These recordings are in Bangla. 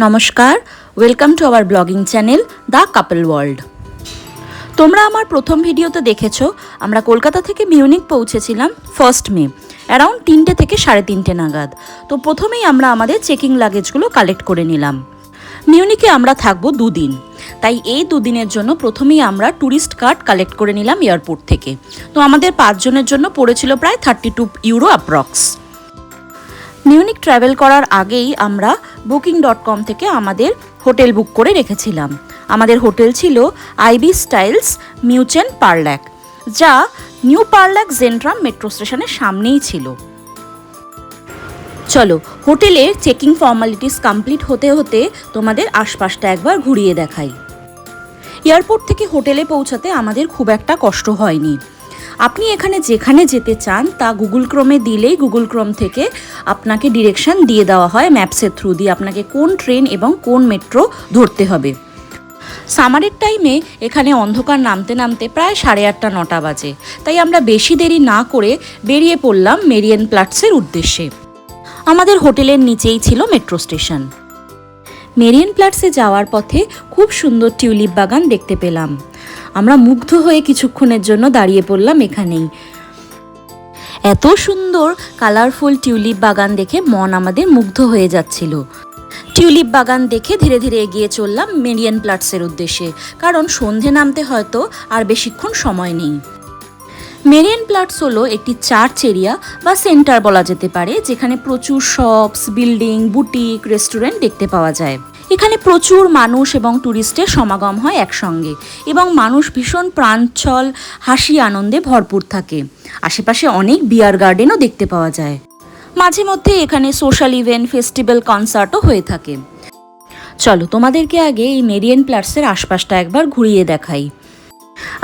নমস্কার, welcome to our blogging channel the couple world. তোমরা আমার প্রথম ভিডিওতে দেখেছো আমরা কলকাতা থেকে মিউনিক পৌঁছেছিলাম 1 মে অ্যারাউন্ড 3টে থেকে 3:30 নাগাদ। তো প্রথমেই আমরা আমাদের চেকিং লাগেজগুলো কালেক্ট করে নিলাম। মিউনিকে আমরা থাকবো 2 দিন, তাই এই 2 দিনের জন্য প্রথমেই আমরা ট্যুরিস্ট কার্ড কালেক্ট করে নিলাম এয়ারপোর্ট থেকে। তো আমাদের 5 জনের জন্য পড়েছিল প্রায় 32 ইউরো অ্যাপ্রক্স। মিউনিক ট্রাভেল করার আগেই আমরা booking.com থেকে আমাদের হোটেল বুক করে রেখেছিলাম। আমাদের হোটেল ছিল আইবি স্টাইলস মিউচেন পার্ল্যাক, যা নিউ পার্ল্যাক জেন্ট্রাম মেট্রো স্টেশনের সামনেই ছিল। চলো হোটেলের চেকিং ফর্মালিটিস কমপ্লিট হতে হতে তোমাদের আশপাশটা একবার ঘুরিয়ে দেখাই। এয়ারপোর্ট থেকে হোটেলে পৌঁছাতে আমাদের খুব একটা কষ্ট হয়নি। আপনি এখানে যেখানে যেতে চান তা গুগল ক্রোমে দিলেই গুগল ক্রোম থেকে আপনাকে ডিরেকশন দিয়ে দেওয়া হয় ম্যাপসের থ্রু দিয়ে, আপনাকে কোন ট্রেন এবং কোন মেট্রো ধরতে হবে। সামারের টাইমে এখানে অন্ধকার নামতে নামতে প্রায় 8:30-9টা বাজে, তাই আমরা বেশি দেরি না করে বেরিয়ে পড়লাম মেরিয়েনপ্লাটসের উদ্দেশ্যে। আমাদের হোটেলের নিচেই ছিল মেট্রো স্টেশন। মেরিয়েনপ্লাটসে যাওয়ার পথে খুব সুন্দর টিউলিপ বাগান দেখতে পেলাম। আমরা মুগ্ধ হয়ে কিছুক্ষণের জন্য দাঁড়িয়ে পড়লাম এখানেই। এত সুন্দর কালারফুল টিউলিপ বাগান দেখে মন আমাদের মুগ্ধ হয়ে যাচ্ছিল। টিউলিপ বাগান দেখে ধীরে ধীরে এগিয়ে চললাম মেরিয়েনপ্লাটসের উদ্দেশ্যে, কারণ সন্ধে নামতে হয়তো আর বেশিক্ষণ সময় নেই। মেরিয়েনপ্লাটস হলো একটি চার্চ এরিয়া বা সেন্টার বলা যেতে পারে, যেখানে প্রচুর শপস, বিল্ডিং, বুটিক, রেস্টুরেন্ট দেখতে পাওয়া যায়। এখানে প্রচুর মানুষ এবং ট্যুরিস্টের সমাগম হয় একসঙ্গে, এবং মানুষ ভীষণ প্রাণচল হাসি আনন্দে ভরপুর থাকে। আশেপাশে অনেক বিয়ার গার্ডেনও দেখতে পাওয়া যায়। মাঝে মধ্যে এখানে সোশ্যাল ইভেন্ট, ফেস্টিভ্যাল, কনসার্টও হয়ে থাকে। চলো তোমাদেরকে আগে এই মেরিয়েনপ্লাটসের আশপাশটা একবার ঘুরিয়ে দেখাই।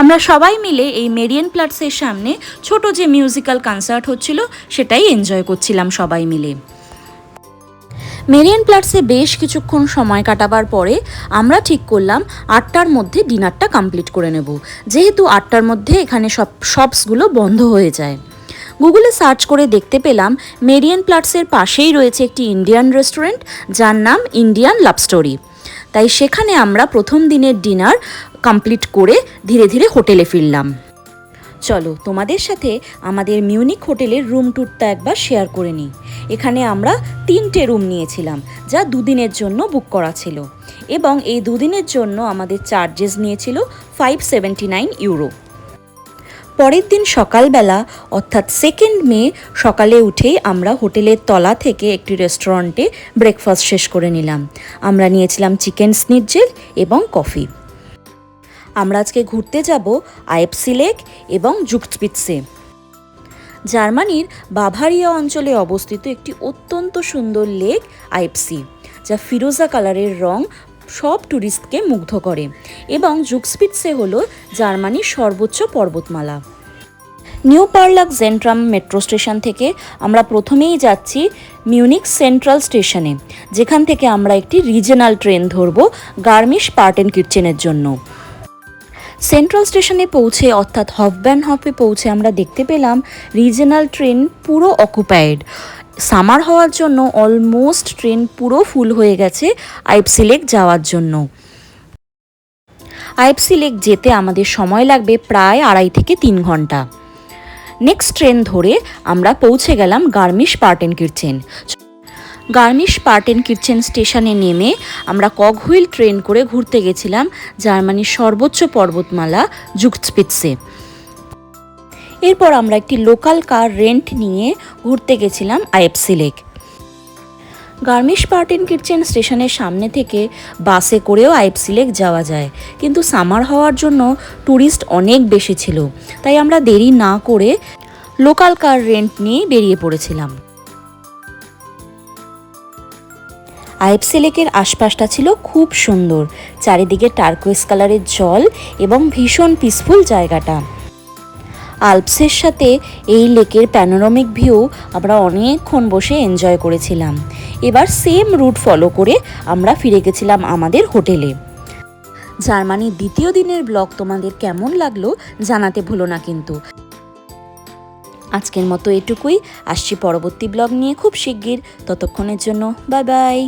আমরা সবাই মিলে এই মেরিয়েনপ্লাটসের সামনে ছোট যে মিউজিক্যাল কনসার্ট হচ্ছিল সেটাই এনজয় করছিলাম সবাই মিলে। মেরিয়েনপ্লাটসে বেশ কিছুক্ষণ সময় কাটাবার পরে আমরা ঠিক করলাম 8টার মধ্যে ডিনারটা কমপ্লিট করে নেব, যেহেতু 8টার মধ্যে এখানে সব শপসগুলো বন্ধ হয়ে যায়। গুগলে সার্চ করে দেখতে পেলাম মেরিয়েনপ্লাটসের পাশেই রয়েছে একটি ইন্ডিয়ান রেস্টুরেন্ট, যার নাম ইন্ডিয়ান লাভ স্টোরি। তাই সেখানে আমরা প্রথম দিনের ডিনার কমপ্লিট করে ধীরে ধীরে হোটেলে ফিরলাম। চলো তোমাদের সাথে আমাদের মিউনিক হোটেলের রুম ট্যুরটা একবার শেয়ার করে নিই। এখানে আমরা 3টে রুম নিয়েছিলাম, যা 2 দিনের জন্য বুক করা ছিল, এবং এই 2 দিনের জন্য আমাদের চার্জেস নিয়েছিল 579 ইউরো। পরের দিন সকালবেলা অর্থাৎ 2 মে সকালে উঠেই আমরা হোটেলের তলা থেকে একটি রেস্টুরেন্টে ব্রেকফাস্ট শেষ করে নিলাম। আমরা নিয়েছিলাম চিকেন স্নিটজেল এবং কফি। আমরা আজকে ঘুরতে যাব আইপসি লেক এবং জুগস্পিৎসে। জার্মানির বাভারিয়া অঞ্চলে অবস্থিত একটি অত্যন্ত সুন্দর লেক আইপসি, যা ফিরোজা কালারের রং সব ট্যুরিস্টকে মুগ্ধ করে, এবং জুগস্পিৎসে হলো জার্মানির সর্বোচ্চ পর্বতমালা। নিউ পার্ল্যাক জেন্ট্রাম মেট্রো স্টেশন থেকে আমরা প্রথমেই যাচ্ছি মিউনিক সেন্ট্রাল স্টেশনে, যেখান থেকে আমরা একটি রিজনাল ট্রেন ধরব গার্মিশ পার্টেনকির্চেনের জন্য। সেন্ট্রাল স্টেশনে পৌঁছে অর্থাৎ হফব্যানহফে পৌঁছে আমরা দেখতে পেলাম রিজনাল ট্রেন পুরো অকুপায়েড। সামার হওয়ার জন্য অলমোস্ট ট্রেন পুরো ফুল হয়ে গেছে আইপসি লেক যাওয়ার জন্য। আইপসি লেক যেতে আমাদের সময় লাগবে প্রায় 2.5 থেকে 3 ঘন্টা। নেক্সট ট্রেন ধরে আমরা পৌঁছে গেলাম গার্মিশ পার্টেনকির্চেন। গার্মিশ পার্টেনকির্চেন স্টেশনে নেমে আমরা কগহুইল ট্রেন করে ঘুরতে গেছিলাম জার্মানির সর্বোচ্চ পর্বতমালা জুগস্পিৎসে। এরপর আমরা একটি লোকাল কার রেন্ট নিয়ে ঘুরতে গেছিলাম আইপসি লেক। গার্মিশ পার্টেনকির্চেন স্টেশনের সামনে থেকে বাসে করেও আইপসি লেক যাওয়া যায়, কিন্তু সামার হওয়ার জন্য ট্যুরিস্ট অনেক বেশি ছিল, তাই আমরা দেরি না করে লোকাল কার রেন্ট নিয়ে বেরিয়ে পড়েছিলাম। আইপসি লেকের আশপাশটা ছিল খুব সুন্দর, চারিদিকে টার্কোয়েস কালারের জল এবং ভীষণ পিসফুল জায়গাটা। আল্পসের সাথে এই লেকের প্যানোরামিক ভিউ আমরা অনেকক্ষণ বসে এনজয় করেছিলাম। এবার সেম রুট ফলো করে আমরা ফিরে গেছিলাম আমাদের হোটেলে। জার্মানির দ্বিতীয় দিনের ব্লগ তোমাদের কেমন লাগলো জানাতে ভুলো না কিন্তু। আজকের মতো এটুকুই, আসছি পরবর্তী ব্লগ নিয়ে খুব শিগগির। ততক্ষণের জন্য বাই বাই।